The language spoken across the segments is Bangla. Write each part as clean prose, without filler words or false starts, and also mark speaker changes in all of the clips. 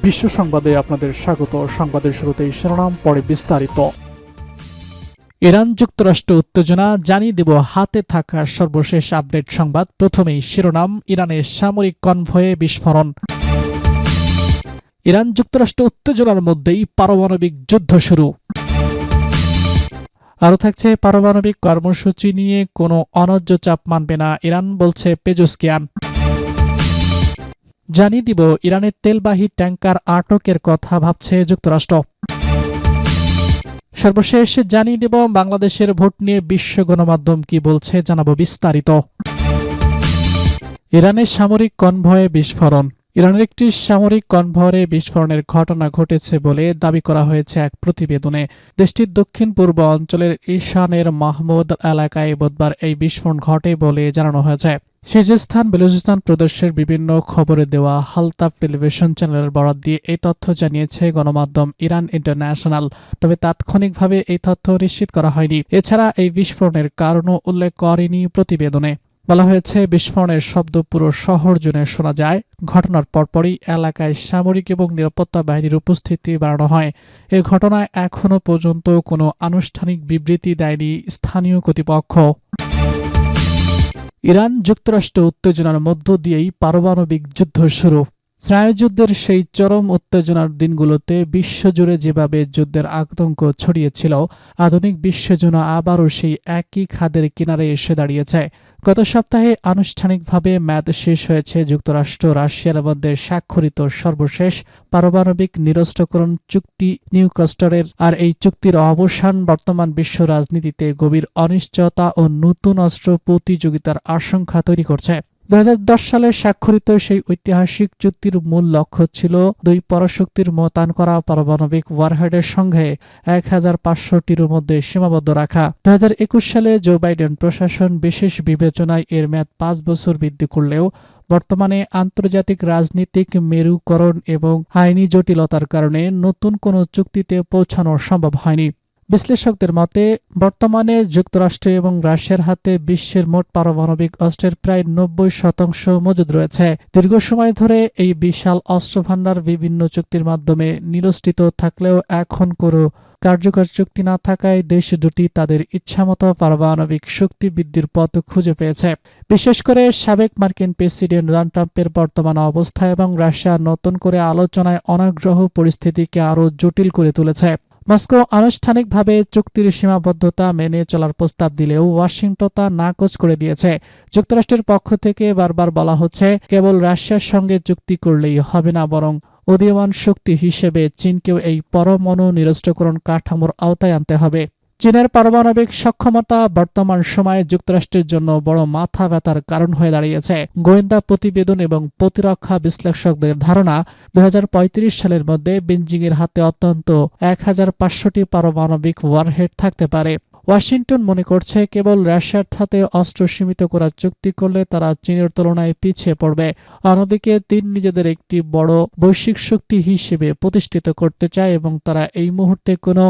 Speaker 1: বিশ্ব সংবাদে আপনাদের স্বাগত। সংবাদের শুরুতেই শিরোনাম, পরে বিস্তারিত। ইরান যুক্তরাষ্ট্র উত্তেজনা, জানিয়ে দেব হাতে থাকা সর্বশেষ আপডেট সংবাদ। প্রথমেই শিরোনাম, ইরানের সামরিক কনভয়ে বিস্ফোরণ। ইরান যুক্তরাষ্ট্র উত্তেজনার মধ্যেই পারমাণবিক যুদ্ধ শুরু। আরও থাকছে, পারমাণবিক কর্মসূচি নিয়ে কোনো অন্যায্য চাপ মানবে না ইরান, বলছে পেজুস্কিয়ান। জানিয়ে দিব ইরানের তেলবাহী ট্যাঙ্কার আটকের কথা ভাবছে যুক্তরাষ্ট্র। সর্বশেষ জানিয়ে দেব বাংলাদেশের ভোট নিয়ে বিশ্ব গণমাধ্যম কি বলছে, জানাবো বিস্তারিত। ইরানের সামরিক কনভয়ে বিস্ফোরণ। ইরানের একটি সামরিক কনভয়ে বিস্ফোরণের ঘটনা ঘটেছে বলে দাবি করা হয়েছে এক প্রতিবেদনে। দেশটির দক্ষিণ পূর্ব অঞ্চলের ঈশানের মাহমুদ এলাকায় বুধবার এই বিস্ফোরণ ঘটে বলে জানানো হয়েছে। সিজিস্তান বেলুচিস্তান প্রদেশের বিভিন্ন খবরে দেওয়া হালতাফ টেলিভিশন চ্যানেলের বরাত দিয়ে এই তথ্য জানিয়েছে গণমাধ্যম ইরান ইন্টারন্যাশনাল। তবে তাৎক্ষণিকভাবে এই তথ্য নিশ্চিত করা হয়নি। এছাড়া এই বিস্ফোরণের কারণও উল্লেখ করেনি প্রতিবেদনে। বলা হয়েছে, বিস্ফোরণের শব্দ পুরো শহর জুড়ে শোনা যায়। ঘটনার পরপরই এলাকায় সামরিক এবং নিরাপত্তা বাহিনীর উপস্থিতি বাড়ানো হয়। এ ঘটনায় এখনও পর্যন্ত কোনো আনুষ্ঠানিক বিবৃতি দেয়নি স্থানীয় কর্তৃপক্ষ। ইরান যুক্তরাষ্ট্র উত্তেজনার মধ্য দিয়েই পারমাণবিক যুদ্ধ শুরু। স্নায়ুযুদ্ধের সেই চরম উত্তেজনার দিনগুলোতে বিশ্বজুড়ে যেভাবে যুদ্ধের আতঙ্ক ছড়িয়েছিল, আধুনিক বিশ্ব যেন আবারও সেই একই খাদের কিনারে এসে দাঁড়িয়েছে। গত সপ্তাহে আনুষ্ঠানিকভাবে মেয়াদ শেষ হয়েছে যুক্তরাষ্ট্র রাশিয়ার মধ্যে স্বাক্ষরিত সর্বশেষ পারমাণবিক নিরস্ত্রীকরণ চুক্তি নিউক্যাসলের। আর এই চুক্তির অবসান বর্তমান বিশ্ব রাজনীতিতে গভীর অনিশ্চয়তা ও নতুন অস্ত্র প্রতিযোগিতার আশঙ্কা তৈরি করছে। 2010 সালে স্বাক্ষরিত সেই ঐতিহাসিক চুক্তির মূল লক্ষ্য ছিল দুই পরাশক্তির মোতায়েন করা পারমাণবিক ওয়ারহেডের সঙ্গে 1500টির মধ্যে সীমাবদ্ধ রাখা। 2021 সালে জো বাইডেন প্রশাসন বিশেষ বিবেচনায় এর মেয়াদ 5 বছর বৃদ্ধি করলেও বর্তমানে আন্তর্জাতিক রাজনীতিক মেরুকরণ এবং আইনি জটিলতার কারণে নতুন কোনো চুক্তিতে পৌঁছানো সম্ভব হয়নি। বিশ্লেষকদের মতে, বর্তমানে যুক্তরাষ্ট্র এবং রাশিয়ার হাতে বিশ্বের মোট পারমাণবিক অস্ত্রের প্রায় 90% মজুদ রয়েছে। দীর্ঘ সময় ধরে এই বিশাল অস্ত্রভান্ডার বিভিন্ন চুক্তির মাধ্যমে নিরস্ত্রিত থাকলেও এখন কোনো কার্যকর চুক্তি না থাকায় দেশ দুটি তাদের ইচ্ছামতো পারমাণবিক শক্তি বৃদ্ধির পথ খুঁজে পেয়েছে। বিশেষ করে সাবেক মার্কিন প্রেসিডেন্ট ডোনাল্ড ট্রাম্পের বর্তমান অবস্থা এবং রাশিয়া নতুন করে আলোচনায় অনাগ্রহ পরিস্থিতিকে আরও জটিল করে তুলেছে। মস্কো আনুষ্ঠানিকভাবে চুক্তির সীমাবদ্ধতা মেনে চলার প্রস্তাব দিলেও ওয়াশিংটন তা নাকচ করে দিয়েছে। যুক্তরাষ্ট্রের পক্ষ থেকে বারবার বলা হচ্ছে, কেবল রাশিয়ার সঙ্গে চুক্তি করলেই হবে না, বরং উদীয়মান শক্তি হিসেবে চীনকেও এই পরমাণু নিরস্ত্রীকরণ কাঠামোর আওতায় আনতে হবে। চীনের পারমাণবিক সক্ষমতা বর্তমান সময়ে যুক্তরাষ্ট্রের জন্য বড় মাথা ব্যথার কারণ হয়ে দাঁড়িয়েছে। গোয়েন্দা প্রতিবেদন এবং প্রতিরক্ষা বিশ্লেষকদের ধারণা, 2035 সালের মধ্যে বেইজিংয়ের হাতে অন্তত 1500টি পারমাণবিক ওয়ারহেড থাকতে পারে। ওয়াশিংটন মনে করছে, কেবল রাশিয়ার হাতে অস্ত্র সীমিত করার চুক্তি করলে তারা চীনের তুলনায় পিছিয়ে পড়বে। অন্যদিকে চীন নিজেদের একটি বড় বৈশ্বিক শক্তি হিসেবে প্রতিষ্ঠিত করতে চায় এবং তারা এই মুহূর্তে কোনো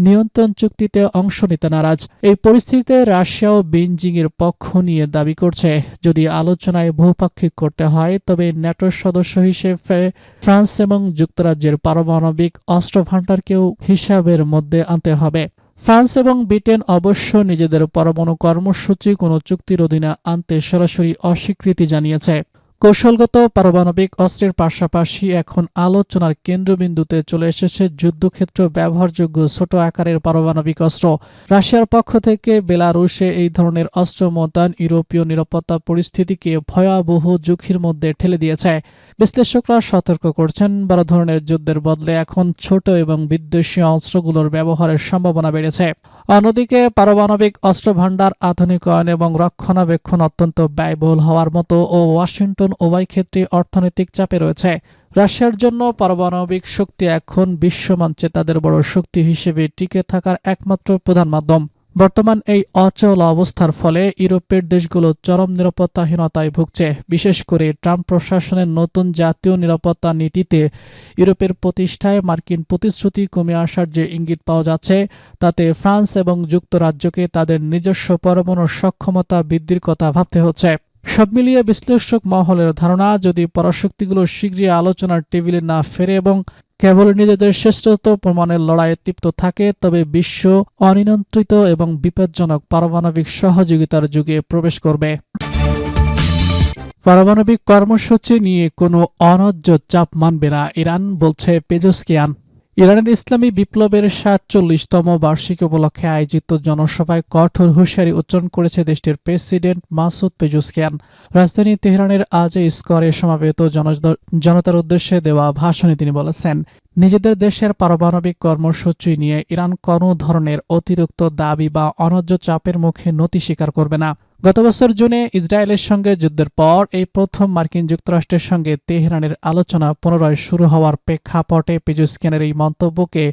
Speaker 1: নিয়ন্ত্রণ চুক্তিতে অংশ নিতে নারাজ। এই পরিস্থিতিতে রাশিয়াও বেইজিংয়ের পক্ষ নিয়ে দাবি করছে, যদি আলোচনায় বহুপাক্ষিক করতে হয় তবে ন্যাটোর সদস্য হিসেবে ফ্রান্স এবং যুক্তরাজ্যের পারমাণবিক অস্ত্রভান্ডারকেও হিসাবের মধ্যে আনতে হবে। ফ্রান্স এবং ব্রিটেন অবশ্য নিজেদের পরমাণু কর্মসূচি কোনো চুক্তির অধীনে আনতে সরাসরি অস্বীকৃতি জানিয়েছে। কৌশলগত পারমাণবিক অস্ত্রের পাশাপাশি এখন আলোচনার কেন্দ্রবিন্দুতে চলে এসেছে যুদ্ধক্ষেত্র ব্যবহারযোগ্য ছোট আকারের পারমাণবিক অস্ত্র। রাশিয়ার পক্ষ থেকে বেলারুশে এই ধরনের অস্ত্র মোতায়েন ইউরোপীয় নিরাপত্তা পরিস্থিতিকে ভয়াবহ ঝুঁকির মধ্যে ঠেলে দিয়েছে। বিশ্লেষকরা সতর্ক করছেন, বড় ধরনের যুদ্ধের বদলে এখন ছোট এবং বিদ্বেষী অস্ত্রগুলোর ব্যবহারের সম্ভাবনা বেড়েছে। অন্যদিকে পারমাণবিক অস্ত্রভান্ডার আধুনিকায়ন এবং রক্ষণাবেক্ষণ অত্যন্ত ব্যয়বহুল হওয়ার মতো ও ওয়াশিংটন উভয় ক্ষেত্রে অর্থনৈতিক চাপে রয়েছে। রাশিয়ার জন্য পারমাণবিক শক্তি এখন বিশ্বমঞ্চে তাদের বড় শক্তি হিসেবে টিকে থাকার একমাত্র প্রধান মাধ্যম। বর্তমান এই অচল অবস্থার ফলে ইউরোপের দেশগুলো চরম নিরাপত্তাহীনতায় ভুগছে। বিশেষ করে ট্রাম্প প্রশাসনের নতুন জাতীয় নিরাপত্তা নীতিতে ইউরোপের প্রতিষ্ঠায় মার্কিন প্রতিশ্রুতি কমে আসার যে ইঙ্গিত পাওয়া যাচ্ছে, তাতে ফ্রান্স এবং যুক্তরাজ্যকে তাদের নিজস্ব পরমাণু সক্ষমতা বৃদ্ধির কথা ভাবতে হচ্ছে। সব মিলিয়ে বিশ্লেষক মহলের ধারণা, যদি পরাশক্তিগুলো শীঘ্রই আলোচনার টেবিলে না ফেরে এবং কেবল নিজেদের শ্রেষ্ঠত্ব প্রমাণের লড়াইয়ে তৃপ্ত থাকে, তবে বিশ্ব অনিয়ন্ত্রিত এবং বিপজ্জনক পারমাণবিক সহযোগিতার যুগে প্রবেশ করবে। পারমাণবিক কর্মসূচি নিয়ে কোনো অন্যায্য চাপ মানবে না ইরান, বলছে পেজোস্কিয়ান। ইরানের ইসলামী বিপ্লবের ৪৭তম বার্ষিকী উপলক্ষে আয়োজিত জনসভায় কঠোর হুঁশিয়ারি উচ্চারণ করেছে দেশটির প্রেসিডেন্ট মাসুদ পেজোস্কিয়ান। রাজধানী তেহরানের আজে স্কোয়ারে সমাবেত জনতার উদ্দেশ্যে দেওয়া ভাষণে তিনি বলেছেন, নিজেদের দেশের পারমাণবিক কর্মসূচি নিয়ে ইরান কোনো ধরনের অতিরিক্ত দাবি বা অন্যায্য চাপের মুখে নতি স্বীকার করবে না। গত বছর জুনে ইসরায়েলের সঙ্গে যুদ্ধের পর এই প্রথম মার্কিন যুক্তরাষ্ট্রের সঙ্গে তেহরানের আলোচনা পুনরায় শুরু হওয়ার প্রেক্ষাপটে পেজোস্কিয়ানের এই মন্তব্যকে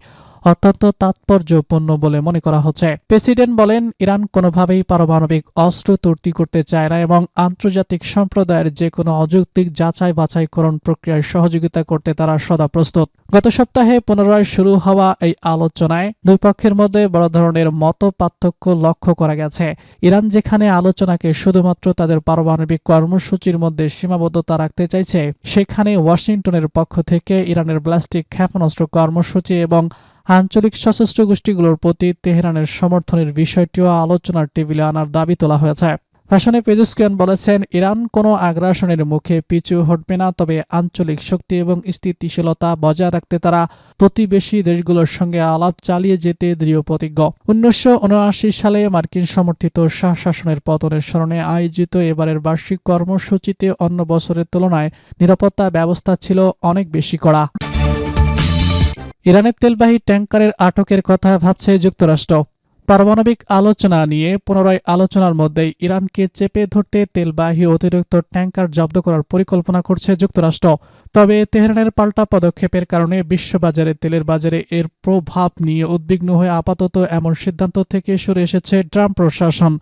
Speaker 1: অত্যন্ত তাৎপর্যপূর্ণ বলে মনে করা হচ্ছে। প্রেসিডেন্ট বলেন, ইরান কোনোভাবেই পারমাণবিক অস্ত্র তৈরি করতে চায় না এবং আন্তর্জাতিক সম্প্রদায়ের যে কোনো অযৌক্তিক যাচাই বাছাইকরণ প্রক্রিয়ায় সহযোগিতা করতে তারা সদা প্রস্তুত। গত সপ্তাহে পুনরায় শুরু হওয়া এই আলোচনায় দুই পক্ষের মধ্যে বড় ধরনের মত পার্থক্য লক্ষ্য করা গেছে। ইরান যেখানে আলোচনাকে শুধুমাত্র তাদের পারমাণবিক কর্মসূচির মধ্যে সীমাবদ্ধতা রাখতে চাইছে, সেখানে ওয়াশিংটনের পক্ষ থেকে ইরানের ব্যালিস্টিক ক্ষেপণাস্ত্র কর্মসূচি এবং আঞ্চলিক সশস্ত্র গোষ্ঠীগুলোর প্রতি তেহরানের সমর্থনের বিষয়টিও আলোচনার টেবিলে আনার দাবি তোলা হয়েছে। ভাষণে পেজোস্কিয়ান বলেছেন, ইরান কোনো আগ্রাসনের মুখে পিছু হটবে না, তবে আঞ্চলিক শক্তি এবং স্থিতিশীলতা বজায় রাখতে তারা প্রতিবেশী দেশগুলোর সঙ্গে আলাপ চালিয়ে যেতে দৃঢ় প্রতিজ্ঞ। 1979 সালে মার্কিন সমর্থিত শাহ শাসনের পতনের স্মরণে আয়োজিত এবারের বার্ষিক কর্মসূচিতে অন্য বছরের তুলনায় নিরাপত্তা ব্যবস্থা ছিল অনেক বেশি কড়া। ইরানের তেলবাহী ট্যাংকারের আটকের কথা ভাবছে যুক্তরাষ্ট্র। পারমাণবিক আলোচনা নিয়ে পুনরায় আলোচনার মধ্যেই ইরানকে চেপে ধরতে তেলবাহী অতিরিক্ত ট্যাংকার জব্দ করার পরিকল্পনা করছে যুক্তরাষ্ট্র। তবে তেহরানের পাল্টা পদক্ষেপের কারণে বিশ্ববাজারে তেলের বাজারে এর প্রভাব নিয়ে উদ্বিগ্ন হয়ে আপাতত এমন সিদ্ধান্ত থেকে সরে এসেছে ট্রাম্প প্রশাসন।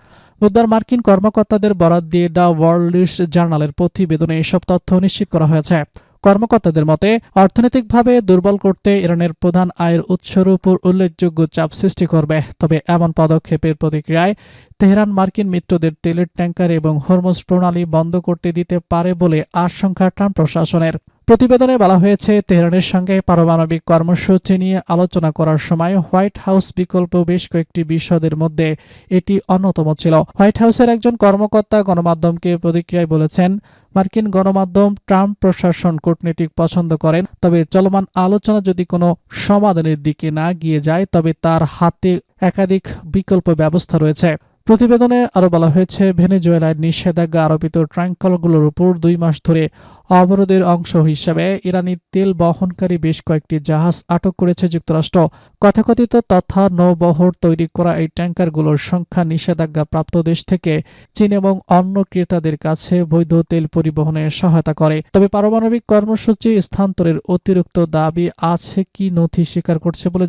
Speaker 1: বুধবার মার্কিন কর্মকর্তাদের বরাত দিয়ে দ্য ওয়ার্ল্ড জার্নালের প্রতিবেদনে এসব তথ্য নিশ্চিত করা হয়েছে। কর্মকর্তাদের মতে, অর্থনৈতিকভাবে দুর্বল করতে ইরানের প্রধান আয়ের উৎসের উপর উল্লেখযোগ্য চাপ সৃষ্টি করবে। তবে এমন পদক্ষেপের প্রতিক্রিয়ায় তেহরান মার্কিন মিত্রদের তেলের ট্যাংকার এবং হরমুজ প্রণালী বন্ধ করতে দিতে পারে বলে আশঙ্কা ট্রাম্প প্রশাসনের। প্রতিবেদনে বলা হয়েছে, তেহরানের সঙ্গে পারমাণবিক কর্মসূচি নিয়ে আলোচনা করার সময় হোয়াইট হাউস বিকল্প বেশ কয়েকটি বিষয়ের মধ্যে এটি অন্যতম ছিল। হোয়াইট হাউসের একজন কর্মকর্তা গণমাধ্যমকে প্রতিক্রিয়ায় বলেছেন, মার্কিন গণমাধ্যম ট্রাম্প প্রশাসন কূটনীতিক পছন্দ করেন, তবে চলমান আলোচনা যদি কোনো সমাধানের দিকে না গিয়ে যায়, তবে তার হাতে একাধিক বিকল্প ব্যবস্থা রয়েছে। প্রতিবেদনে আরও বলা হয়েছে, ভেনেজুয়েলায় নিষেধাজ্ঞা আরোপিত ট্যাঙ্কারগুলোর উপর 2 মাস ধরে অবরোধের অংশ হিসাবে ইরানি তেল বহনকারী বেশ কয়েকটি জাহাজ আটক করেছে যুক্তরাষ্ট্র। তথাকথিত তথা নৌবহর তৈরি করা এই ট্যাঙ্কারগুলোর সংখ্যা নিষেধাজ্ঞা প্রাপ্ত দেশ থেকে চীন এবং অন্য ক্রেতাদের কাছে বৈধ তেল পরিবহনে সহায়তা করে। তবে পারমাণবিক কর্মসূচি স্থানান্তরের অতিরিক্ত দাবি আছে কি নথি স্বীকার করছে বলে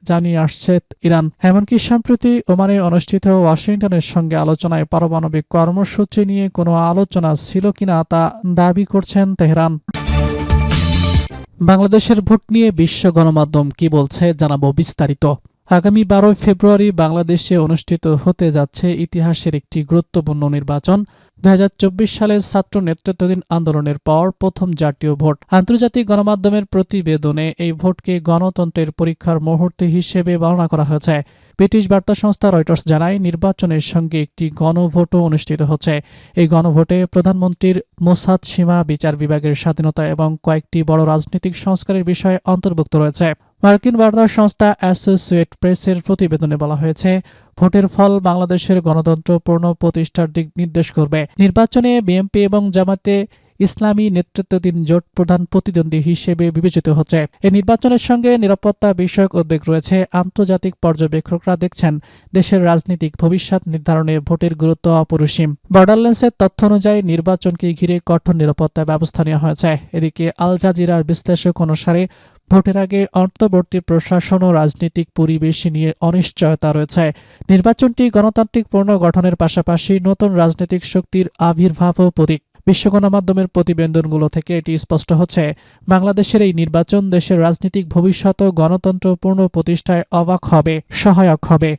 Speaker 1: জানিয়ে আসছে ইরান। এমনকি সম্প্রতি ওমানে অনুষ্ঠিত ওয়াশিংটনের সঙ্গে আলোচনায় পারমাণবিক কর্মসূচি নিয়ে কোনো আলোচনা ছিল কিনা তা দাবি করছেন তেহরান। বাংলাদেশের ভোট নিয়ে বিশ্ব গণমাধ্যম কি বলছে জানাবো বিস্তারিত। আগামী 12 ফেব্রুয়ারি বাংলাদেশে অনুষ্ঠিত হতে যাচ্ছে ইতিহাসের একটি গুরুত্বপূর্ণ নির্বাচন। 2024 সালের ছাত্র নেতৃত্বাধীন আন্দোলনের পর প্রথম জাতীয় ভোট। আন্তর্জাতিক গণমাধ্যমের প্রতিবেদনে এই ভোটকে গণতন্ত্রের পরীক্ষার মুহূর্ত হিসেবে বর্ণনা করা হয়েছে। ব্রিটিশ বার্তা সংস্থা রয়টার্স জানায়, নির্বাচনের সঙ্গে একটি গণভোটও অনুষ্ঠিত হচ্ছে। এই গণভোটে প্রধানমন্ত্রীর মোসাদ সীমা, বিচার বিভাগের স্বাধীনতা এবং কয়েকটি বড় রাজনৈতিক সংস্কারের বিষয় অন্তর্ভুক্ত রয়েছে। মার্কিন বার্তা সংস্থা অ্যাসোসিয়েটেড প্রেসের প্রতিবেদনে বলা হয়েছে, ভোটের ফল বাংলাদেশের গণতন্ত্র পূর্ণ প্রতিষ্ঠার দিক নির্দেশ করবে। নির্বাচনে বিএনপি এবং জামাতে ইসলামী নেতৃত্বাধীন জোট প্রধান প্রতিদ্বন্দ্বী হিসেবে বিবেচিত হচ্ছে। এই নির্বাচনের সঙ্গে নিরাপত্তা বিষয়ক উদ্বেগ রয়েছে। আন্তর্জাতিক পর্যবেক্ষকরা দেখছেন, দেশের রাজনৈতিক ভবিষ্যৎ নির্ধারণে ভোটের গুরুত্ব অপরিসীম। বর্ডারল্যান্ডসের তথ্য অনুযায়ী নির্বাচনকে ঘিরে কঠোর নিরাপত্তা ব্যবস্থা নেওয়া হয়েছে। এদিকে আল জাজিরার বিশ্লেষক অনুসারে ভোটের আগে অন্তর্বর্তী প্রশাসন ও রাজনৈতিক পরিবেশ নিয়ে অনিশ্চয়তা রয়েছে। নির্বাচনটি গণতান্ত্রিক পুনর্গঠনের পাশাপাশি নতুন রাজনৈতিক শক্তির আবির্ভাবও প্রতীক। বিশ্ব গণমাধ্যমের প্রতিবেদনগুলো থেকে এটি স্পষ্ট হচ্ছে, বাংলাদেশের এই নির্বাচন দেশের রাজনৈতিক ভবিষ্যৎ ও গণতন্ত্র পূর্ণ প্রতিষ্ঠায় সহায়ক হবে।